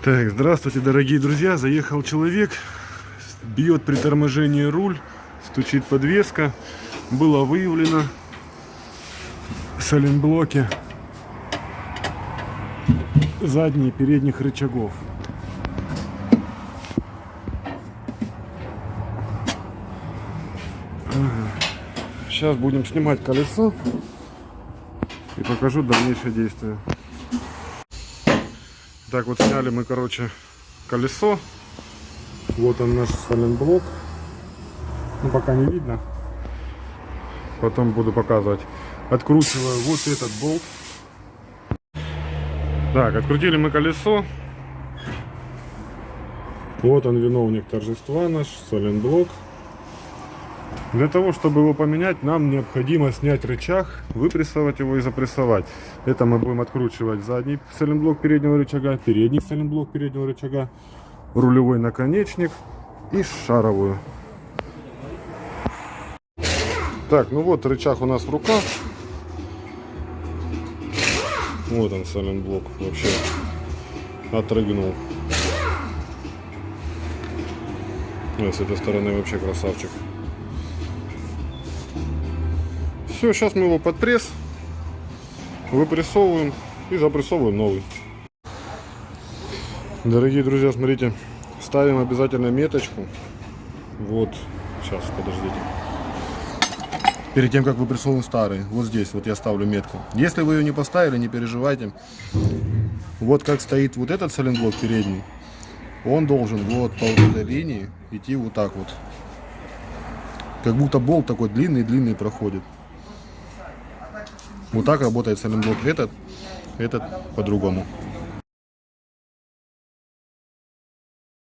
Так, здравствуйте, дорогие друзья. Заехал человек, бьет при торможении руль, стучит подвеска. Было выявлено в сайлентблоке задние и передних рычагов. Сейчас будем снимать колесо и покажу дальнейшее действие. Так вот, сняли мы, колесо. Вот он, наш сайлентблок. Ну, пока не видно. Потом буду показывать. Откручиваю вот этот болт. Так, открутили мы колесо. Вот он, виновник торжества наш, сайлентблок. Для того, чтобы его поменять, нам необходимо снять рычаг, выпрессовать его и запрессовать. Это мы будем откручивать задний сайлентблок переднего рычага, передний сайлентблок переднего рычага, рулевой наконечник и шаровую. Так, ну вот рычаг у нас в руках. Вот он, сайлентблок вообще отрыгнул. С этой стороны вообще красавчик. Все, сейчас мы его под пресс выпрессовываем и запрессовываем новый. Дорогие друзья, смотрите, ставим обязательно меточку. Вот, сейчас, подождите. Перед тем, как выпрессовываем старый, вот здесь вот я ставлю метку. Если вы ее не поставили, не переживайте. Вот как стоит вот этот сайлентблок передний, он должен вот по вот этой линии идти вот так вот. Как будто болт такой длинный проходит. Вот так работает сайлентблок, этот по-другому.